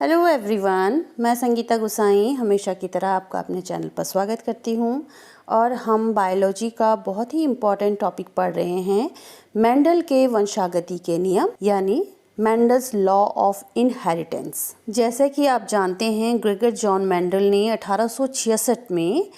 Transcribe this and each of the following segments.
Hello everyone, मैं संगीता गुसाई हमेशा की तरह आपका अपने चैनल पर स्वागत करती हूँ। और हम बायोलॉजी का बहुत ही इम्पॉर्टेंट टॉपिक पढ़ रहे हैं, मेंडल के वंशागति के नियम यानी मेंडल्स लॉ ऑफ इनहेरिटेंस। जैसे कि आप जानते हैं, ग्रेगर जॉन मेंडल ने 1866 में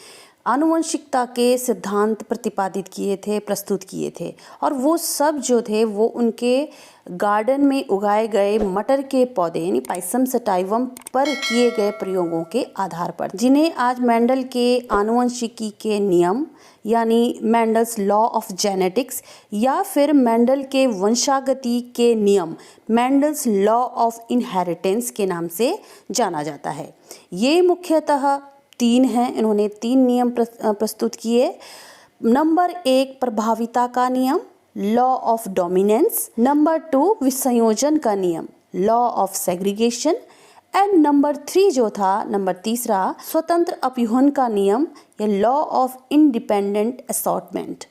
आनुवंशिकता के सिद्धांत प्रतिपादित किए थे, प्रस्तुत किए थे। और वो सब जो थे वो उनके गार्डन में उगाए गए मटर के पौधे यानी पाइसम सटाइवम पर किए गए प्रयोगों के आधार पर, जिन्हें आज मेंडल के आनुवंशिकी के नियम यानी मेंडल्स लॉ ऑफ जेनेटिक्स या फिर मेंडल के वंशागति के नियम मेंडल्स लॉ ऑफ इनहेरिटेंस के नाम से जाना जाता है। ये मुख्यतः 3 हैं। इन्होंने 3 नियम प्रस्तुत किए। नंबर 1 प्रभाविता का नियम, लॉ ऑफ डोमिनेंस। नंबर 2 विसंयोजन का नियम, law of segregation. And number 3 जो था, नंबर 3 स्वतंत्र अपयूहन का नियम या लॉ ऑफ इंडिपेंडेंट असॉर्टमेंट।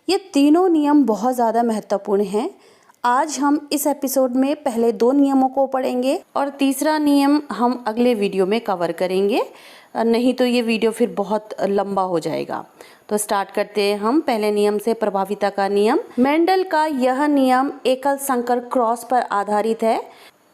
ये तीनों नियम बहुत ज़्यादा महत्वपूर्ण हैं। आज हम इस एपिसोड में पहले 2 नियमों को पढ़ेंगे और तीसरा नियम हम अगले वीडियो में कवर करेंगे, नहीं तो ये वीडियो फिर बहुत लंबा हो जाएगा। तो स्टार्ट करते हैं हम पहले नियम से, प्रभाविता का नियम। मेंडल का यह नियम एकल संकर क्रॉस पर आधारित है,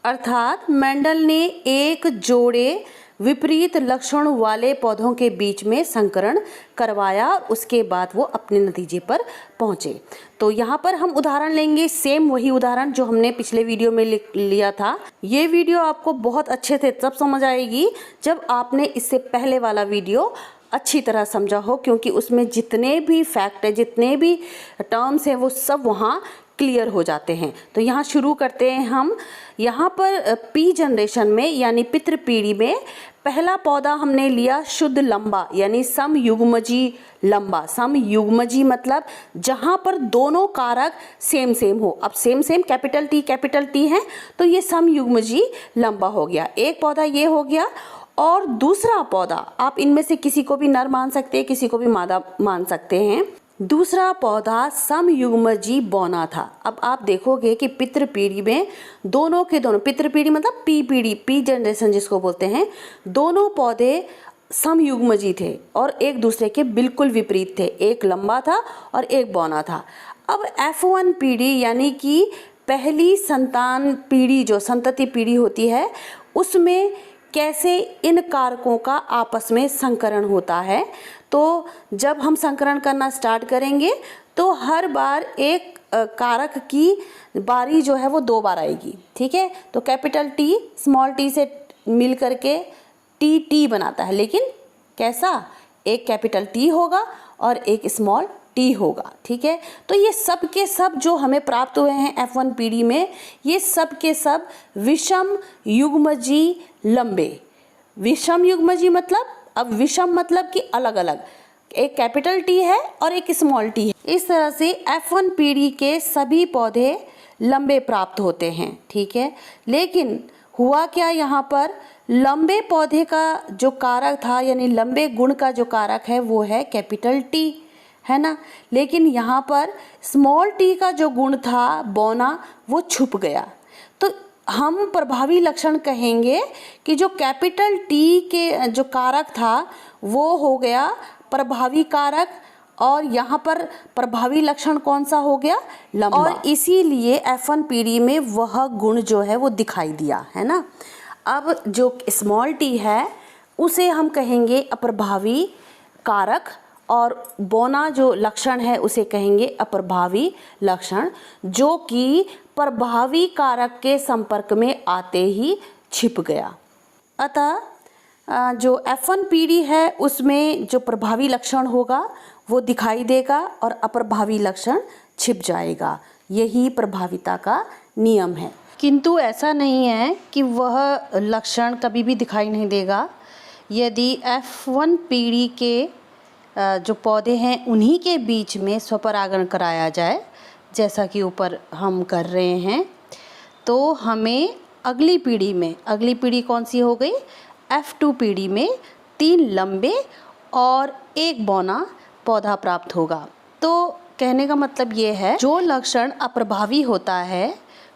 अर्थात मेंडल ने एक जोड़े विपरीत लक्षण वाले पौधों के बीच में संकरण करवाया, उसके बाद वो अपने नतीजे पर पहुंचे। तो यहाँ पर हम उदाहरण लेंगे, सेम वही उदाहरण जो हमने पिछले वीडियो में लिया था। ये वीडियो आपको बहुत अच्छे से तब समझ आएगी जब आपने इससे पहले वाला वीडियो अच्छी तरह समझा हो, क्योंकि उसमें जितने भी फैक्ट है, जितने भी टर्म्स हैं, वो सब वहाँ क्लियर हो जाते हैं। तो यहाँ शुरू करते हैं हम। यहाँ पर पी जनरेशन में यानी पितृ पीढ़ी में पहला पौधा हमने लिया शुद्ध लंबा यानी समयुग्मजी लंबा। समयुग्मजी मतलब जहाँ पर दोनों कारक सेम हो। अब सेम कैपिटल टी है तो ये समयुग्मजी लंबा हो गया। एक पौधा ये हो गया। और दूसरा पौधा, आप इनमें से किसी को भी नर मान सकते हैं, किसी को भी मादा मान सकते हैं। दूसरा पौधा समयुग्मजी बौना था। अब आप देखोगे कि पितृ पीढ़ी में दोनों के दोनों, पितृ पीढ़ी मतलब पी पीढ़ी, पी जनरेशन जिसको बोलते हैं, दोनों पौधे समयुग्मजी थे और एक दूसरे के बिल्कुल विपरीत थे। एक लंबा था और एक बौना था। अब F1 पीढ़ी यानी कि पहली संतान पीढ़ी, जो संतति पीढ़ी होती है, उसमें कैसे इन कारकों का आपस में संकरण होता है। तो जब हम संकरण करना स्टार्ट करेंगे तो हर बार एक कारक की बारी जो है वो 2 बार आएगी, ठीक है। तो कैपिटल टी स्मॉल टी से मिल करके टी बनाता है, लेकिन कैसा, एक कैपिटल टी होगा और एक स्मॉल टी होगा, ठीक है। तो ये सब के सब जो हमें प्राप्त हुए हैं F1 पीढ़ी में, ये सब के सब विषम युग्मजी लंबे। विषम युग्मजी मतलब, अब विषम मतलब कि अलग अलग, एक कैपिटल टी है और एक स्मॉल टी है। इस तरह से F1 पीढ़ी के सभी पौधे लंबे प्राप्त होते हैं, ठीक है। लेकिन हुआ क्या, यहाँ पर लंबे पौधे का जो कारक था यानी लंबे गुण का जो कारक है वो है कैपिटल टी, है ना। लेकिन यहाँ पर स्मॉल टी का जो गुण था बौना, वो छुप गया। तो हम प्रभावी लक्षण कहेंगे कि जो कैपिटल टी के जो कारक था वो हो गया प्रभावी कारक, और यहाँ पर प्रभावी लक्षण कौन सा हो गया, लंबा। और इसीलिए F1 पीढ़ी में वह गुण जो है वो दिखाई दिया, है ना। अब जो स्मॉल टी है उसे हम कहेंगे अप्रभावी कारक, और बौना जो लक्षण है उसे कहेंगे अप्रभावी लक्षण, जो कि प्रभावी कारक के संपर्क में आते ही छिप गया। अतः जो F1 पीढ़ी है उसमें जो प्रभावी लक्षण होगा वो दिखाई देगा और अप्रभावी लक्षण छिप जाएगा। यही प्रभाविता का नियम है। किंतु ऐसा नहीं है कि वह लक्षण कभी भी दिखाई नहीं देगा। यदि F1 पीढ़ी के जो पौधे हैं उन्हीं के बीच में स्वपरागण कराया जाए, जैसा कि ऊपर हम कर रहे हैं, तो हमें अगली पीढ़ी कौन सी हो गई, F2 पीढ़ी में 3 लंबे और 1 बौना पौधा प्राप्त होगा। तो कहने का मतलब ये है, जो लक्षण अप्रभावी होता है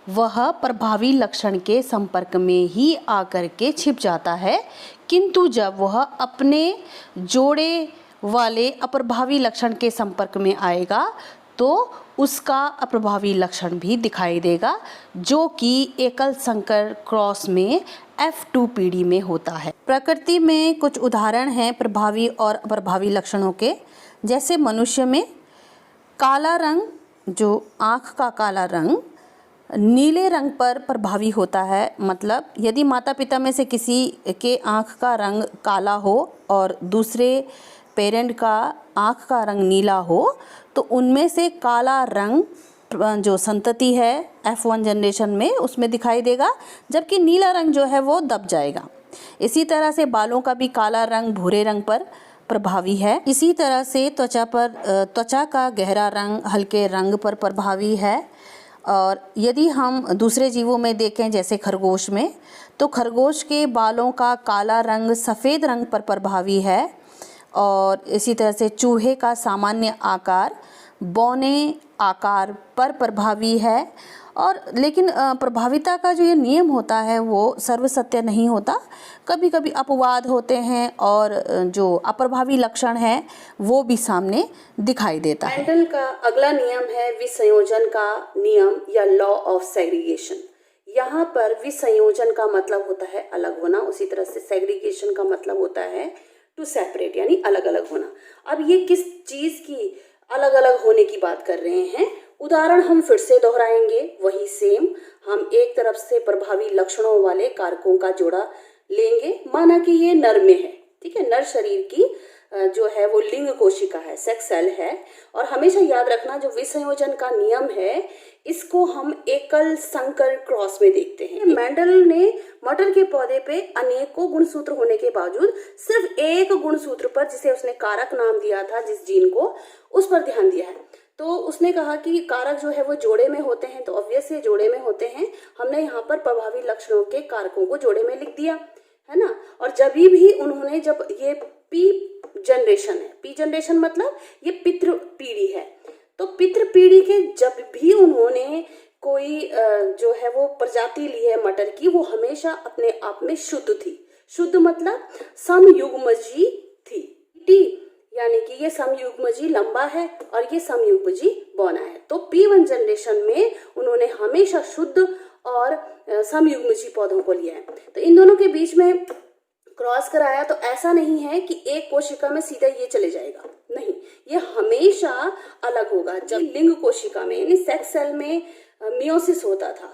वह प्रभावी लक्षण के संपर्क में ही आकर के छिप जाता है, किंतु जब वह अपने जोड़े वाले अप्रभावी लक्षण के संपर्क में आएगा तो उसका अप्रभावी लक्षण भी दिखाई देगा, जो कि एकल संकर क्रॉस में F2 पीढ़ी में होता है। प्रकृति में कुछ उदाहरण हैं प्रभावी और अप्रभावी लक्षणों के, जैसे मनुष्य में काला रंग, जो आँख का काला रंग नीले रंग पर प्रभावी होता है। मतलब यदि माता पिता में से किसी के आँख का रंग काला हो और दूसरे पेरेंट का आँख का रंग नीला हो तो उनमें से काला रंग जो संतति है F1 जनरेशन में उसमें दिखाई देगा, जबकि नीला रंग जो है वो दब जाएगा। इसी तरह से बालों का भी काला रंग भूरे रंग पर प्रभावी है। इसी तरह से त्वचा का गहरा रंग हल्के रंग पर प्रभावी है। और यदि हम दूसरे जीवों में देखें जैसे खरगोश में, तो खरगोश के बालों का काला रंग सफ़ेद रंग पर प्रभावी है। और इसी तरह से चूहे का सामान्य आकार बौने आकार पर प्रभावी है। और लेकिन प्रभाविता का जो ये नियम होता है वो सर्वसत्य नहीं होता, कभी कभी अपवाद होते हैं और जो अप्रभावी लक्षण है वो भी सामने दिखाई देता है। मेंडल का अगला नियम है विसंयोजन का नियम या लॉ ऑफ सेग्रीगेशन। यहाँ पर विसंयोजन का मतलब होता है अलग होना, उसी तरह से सेग्रीगेशन का मतलब होता है टू सेपरेट, यानी अलग अलग होना। अब ये किस चीज़ की अलग अलग होने की बात कर रहे हैं, उदाहरण हम फिर से दोहराएंगे, वही सेम। हम एक तरफ से प्रभावी लक्षणों वाले कारकों का जोड़ा लेंगे, माना कि ये नर में है, ठीक है, नर शरीर की जो है वो लिंग कोशिका है, सेक्स सेल है। और हमेशा याद रखना जो विसंयोजन का नियम है इसको हम एकल संकर क्रॉस में देखते हैं। मेंडल ने मटर के पौधे पे अनेकों गुणसूत्र होने के बावजूद सिर्फ एक गुणसूत्र पर, जिसे उसने कारक नाम दिया था जिस जीन को, उस पर ध्यान दिया है। तो उसने कहा कि कारक जो है वो जोड़े में होते हैं, तो ऑब्वियस ये जोड़े में होते हैं। हमने यहाँ पर प्रभावी लक्षणों के कारकों को जोड़े में लिख दिया है ना। और जब भी उन्होंने, जब ये पी जनरेशन है, पी जनरेशन मतलब ये पितृ पीढ़ी है, तो पितृ पीढ़ी के जब भी उन्होंने कोई जो है वो प्रजाति ली है मटर की, वो हमेशा अपने आप में शुद्ध थी। शुद्ध मतलब समयुग्मजी थी, यानी कि ये समयुग्मजी लंबा है और ये समयुग्मजी बौना है। तो P1 जनरेशन में उन्होंने हमेशा शुद्ध और समयुग्मजी पौधों को लिया है। तो इन दोनों के बीच में क्रॉस कराया तो ऐसा नहीं है कि एक कोशिका में सीधा ये चले जाएगा, नहीं, ये हमेशा अलग होगा। जब लिंग कोशिका में यानी सेक्स सेल में मियोसिस होता था,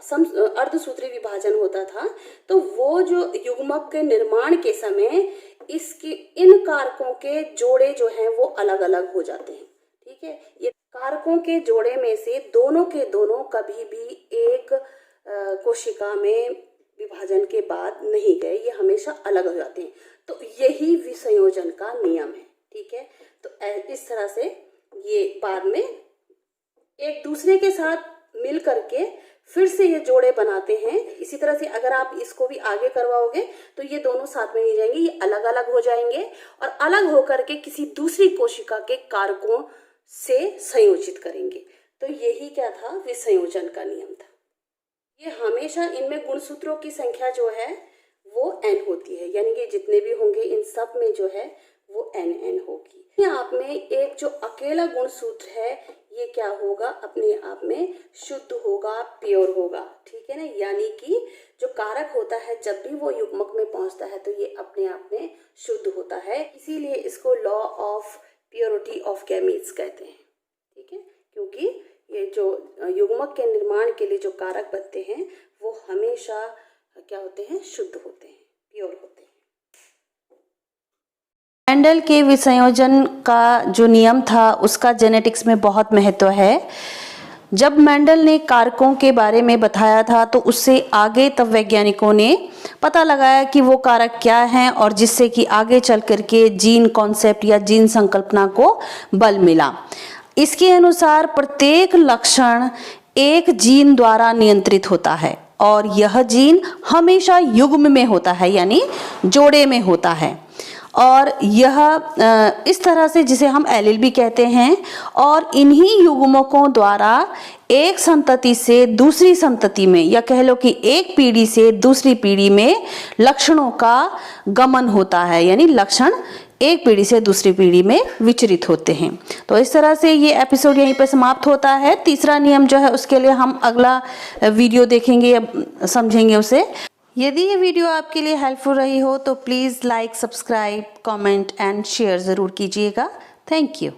अर्धसूत्री विभाजन होता था, तो वो जो युग्मक के निर्माण के समय इसके इन कारकों के जोड़े जो हैं वो अलग अलग हो जाते हैं, ठीक है। ये कारकों के जोड़े में से दोनों के दोनों कभी भी एक कोशिका में विभाजन के बाद नहीं गए, ये हमेशा अलग हो जाते हैं। तो यही विसंयोजन का नियम है, ठीक है। तो इस तरह से ये बाद में एक दूसरे के साथ मिल करके फिर से ये जोड़े बनाते हैं। इसी तरह से अगर आप इसको भी आगे करवाओगे तो ये दोनों साथ में नहीं जाएंगे, ये अलग अलग हो जाएंगे और अलग होकर के किसी दूसरी कोशिका के कारकों से संयोजित करेंगे। तो यही क्या था, विसंयोजन का नियम था। ये हमेशा इनमें गुणसूत्रों की संख्या जो है वो n होती है, यानी कि जितने भी होंगे इन सब में जो है वो n होगी। आप में एक जो अकेला गुणसूत्र है ये क्या होगा, अपने आप में शुद्ध होगा, प्योर होगा, ठीक है ना। यानी कि जो कारक होता है जब भी वो युग्मक में पहुंचता है तो ये अपने आप में शुद्ध होता है। इसीलिए इसको law of purity of gametes कहते हैं, ठीक है, क्योंकि ये जो युग्मक के निर्माण के लिए जो कारक बनते हैं वो हमेशा क्या होते हैं, शुद्ध होते हैं, प्योर होते हैं। मेंडल के विसंयोजन का जो नियम था उसका जेनेटिक्स में बहुत महत्व है। जब मेंडल ने कारकों के बारे में बताया था तो उससे आगे तब वैज्ञानिकों ने पता लगाया कि वो कारक क्या हैं और जिससे कि आगे चल करके जीन कॉन्सेप्ट या जीन संकल्पना को बल मिला। इसके अनुसार प्रत्येक लक्षण एक जीन द्वारा नियंत्रित होता है और यह जीन हमेशा युग्म में होता है, यानी जोड़े में होता है। और यह इस तरह से, जिसे हम एलील भी कहते हैं, और इन्हीं युग्मकों द्वारा एक संतति से दूसरी संतति में, या कह लो कि एक पीढ़ी से दूसरी पीढ़ी में लक्षणों का गमन होता है, यानी लक्षण एक पीढ़ी से दूसरी पीढ़ी में विचरित होते हैं। तो इस तरह से ये एपिसोड यहीं पर समाप्त होता है। तीसरा नियम जो है उसके लिए हम अगला वीडियो देखेंगे या समझेंगे उसे। यदि ये वीडियो आपके लिए हेल्पफुल रही हो तो please like, subscribe, comment and share ज़रूर कीजिएगा। Thank you.